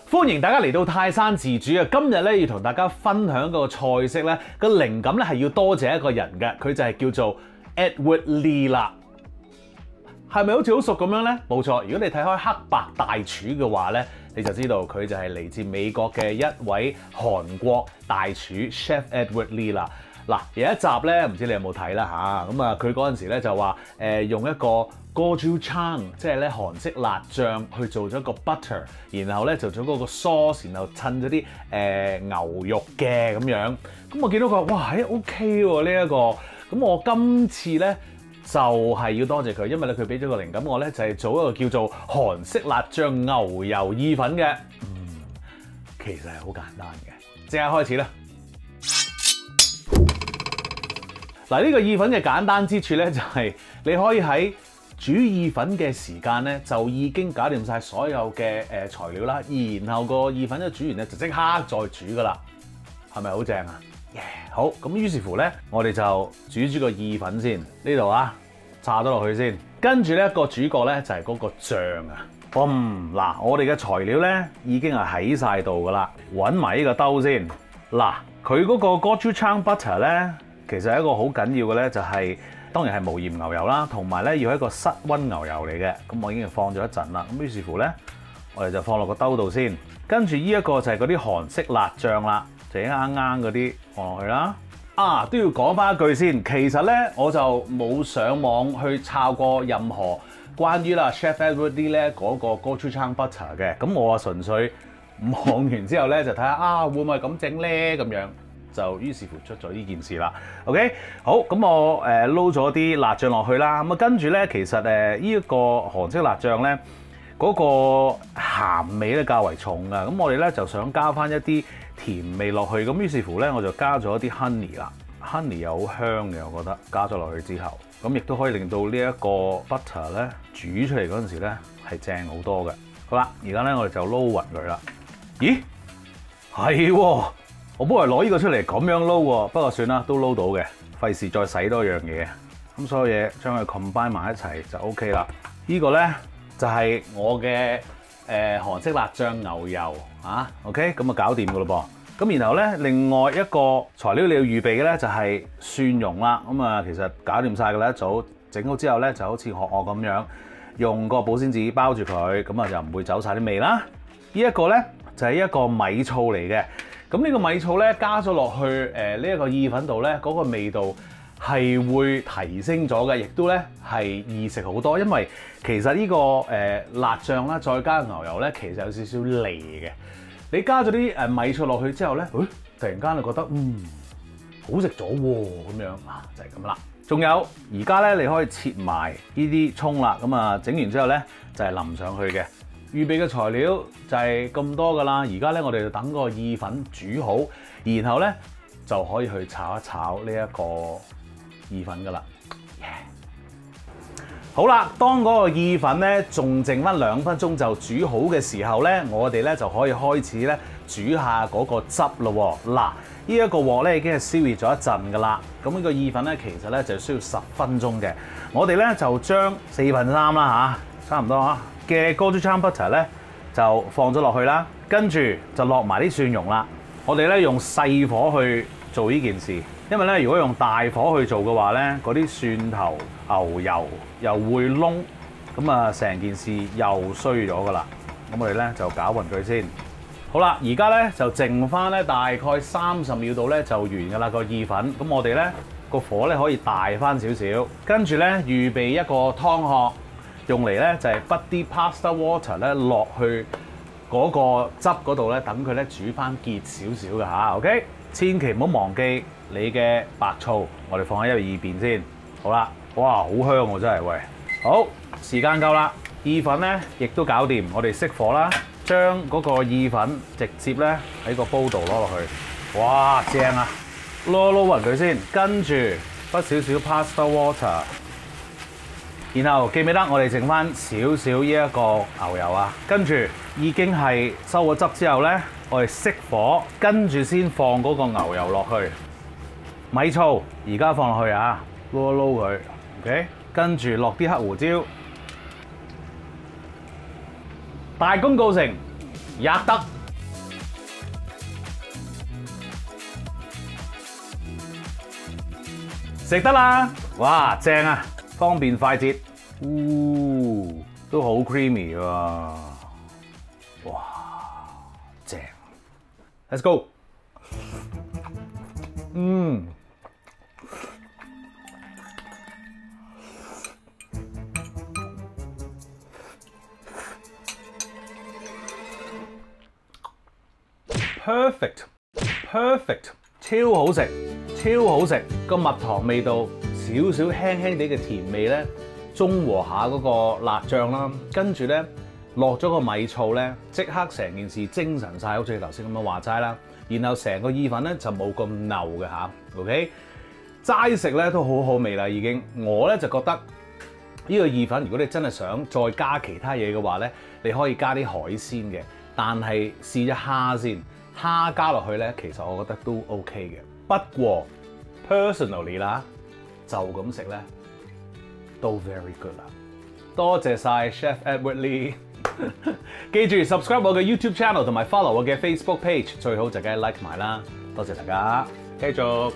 歡迎大家嚟到泰山自主啊！今日咧要同大家分享一個菜式咧，個靈感咧係要多謝一個人嘅，佢就係叫做 Edward Lee 啦。係咪好似好熟咁樣呢？冇錯，如果你睇開黑白大廚嘅話呢，你就知道佢就係嚟自美國嘅一位韓國大廚 Chef Edward Lee 啦。嗱，有一集呢，唔知你有冇睇啦嚇，咁啊佢嗰陣時咧就話用一個 gochujang 即係咧韓式辣醬去做咗個 butter， 然後咧就做嗰個 sauce， 然後襯咗啲牛肉嘅咁樣。咁我見到佢話哇OK 喎呢一個，咁我今次咧就係要多謝佢，因為咧佢俾咗個靈感我咧，就係做一個叫做韓式辣醬牛油意粉嘅。其實係好簡單嘅，即刻開始啦！嗱，呢個意粉嘅簡單之處咧，就係你可以喺煮意粉嘅時間咧，就已經搞掂晒所有嘅材料啦，然後個意粉一煮完咧，就即刻再煮噶啦，係咪好正啊？好，咁於是乎咧，我哋就煮個意粉先，呢度啊，炸咗落去先，跟住咧個主角咧就係嗰個醬啊。嗱，我哋嘅材料咧已經係喺晒度噶啦，揾埋呢個兜先。嗱，佢嗰個 gochujang butter 咧。其實一個好緊要嘅咧，就係當然係無鹽牛油啦，同埋咧要係一個室溫牛油嚟嘅。咁我已經放咗一陣啦。咁於是乎咧，我哋就放落個兜度先。跟住呢一個就係嗰啲韓式辣醬啦，就啱啱嗰啲放落去啦。都要講翻一句先，其實咧我就冇上網去抄過任何關於Chef Edward Lee 咧嗰個 gochujang butter 嘅。咁我純粹望完之後咧就睇下會唔會咁整咧咁樣。就於是乎出咗呢件事啦。OK， 好，咁我撈咗啲辣醬落去啦。咁啊跟住咧，其實呢一個韓式辣醬咧，嗰個鹹味咧較為重噶。咁我哋咧就想加翻一啲甜味落去。咁於是乎咧，我就加咗一啲 honey 啦。honey 又好香嘅，我覺得加咗落去之後，咁亦都可以令到呢一個 butter 咧煮出嚟嗰陣時咧係正好多嘅。好啦，而家咧我哋就撈勻佢啦。咦，係喎。我本來攞呢個出嚟咁樣撈喎，不過算啦，都撈到嘅，費事再洗多樣嘢。咁所有嘢將佢 combine 埋一齊就 OK 啦。呢個咧就係我嘅韓式辣醬牛油，OK， 咁啊搞掂噶咯噃。咁然後咧，另外一個材料你要預備嘅咧就係蒜蓉啦。咁啊，其實搞掂晒噶啦，一早整好之後咧，就好似學我咁樣用個保鮮紙包住佢，咁啊就唔會走晒啲味啦。呢一個咧就係一個米醋嚟嘅。咁呢個米醋咧加咗落去呢一個意粉度咧，嗰個味道係會提升咗嘅，亦都咧係易食好多。因為其實呢個辣醬啦，再加牛油咧，其實有少少膩嘅。你加咗啲米醋落去之後咧，突然間就覺得好食咗喎，咁樣就係咁啦。仲有而家咧，你可以切埋呢啲葱啦，咁啊整完之後咧就係淋上去嘅。預備嘅材料就係咁多噶啦，而家咧我哋就等個意粉煮好，然後咧就可以去炒一炒呢一個意粉噶啦。好啦，當嗰個意粉咧仲剩翻2分鐘就煮好嘅時候咧，我哋咧就可以開始咧煮下嗰個汁咯。嗱，呢一個鑊咧已經係燒熱咗一陣噶啦，咁呢個意粉咧其實咧就需要10分鐘嘅。我哋咧就將3/4啦差唔多嘅 gochujang butter 咧就放咗落去啦，跟住就落埋啲蒜蓉啦。我哋咧用細火去做呢件事，因為咧如果用大火去做嘅話咧，嗰啲蒜頭牛油又會燶，咁啊成件事又衰咗噶啦。咁我哋咧就攪勻佢先。好啦，而家咧就剩翻咧大概30秒度咧就完噶啦個意粉。咁我哋咧個火咧可以大翻少少，跟住咧預備一個湯殼。用嚟咧就係畢啲 pasta water 咧落去嗰個汁嗰度咧，等佢咧煮翻結少少嘅嚇。OK， 千祈唔好忘記你嘅白醋，我哋放喺一邊先。好啦，哇，好香喎真係喂！好，時間夠啦，意粉咧亦都搞掂，我哋熄火啦，將嗰個意粉直接咧喺個煲度攞落去。哇，正啊！撈勻佢先，跟住畢少少 pasta water。然後記唔記得我哋剩翻少少呢一個牛油啊？跟住已經係收咗汁之後呢，我哋熄火，跟住先放嗰個牛油落去。米醋而家放落去啊，撈一撈佢 ，OK， 跟住落啲黑胡椒，大功告成，吔得食得啦！哇，正啊，方便快捷，都好 creamy 喎！哇，正 ！Let's go！ perfect， 超好食，超好食！個蜜糖味道，少少輕輕地嘅甜味咧，中和下嗰個辣醬啦，跟住咧落咗個米醋咧，即刻成件事精神晒，好似你頭先咁樣話齋啦。然後成個意粉咧就冇咁膩嘅嚇 ，OK？ 齋食咧都好好味啦已經。我咧就覺得呢個意粉，如果你真係想再加其他嘢嘅話咧，你可以加啲海鮮嘅，但係試一蝦先。蝦加落去咧，其實我覺得都 OK 嘅。不過 personally 啦，就咁食咧都 very good 啦。多謝晒 Chef Edward Lee， 記住 subscribe 我嘅 YouTube channel 同埋 follow 我嘅 Facebook page， 最好就梗係 like 埋啦。多謝大家，繼續。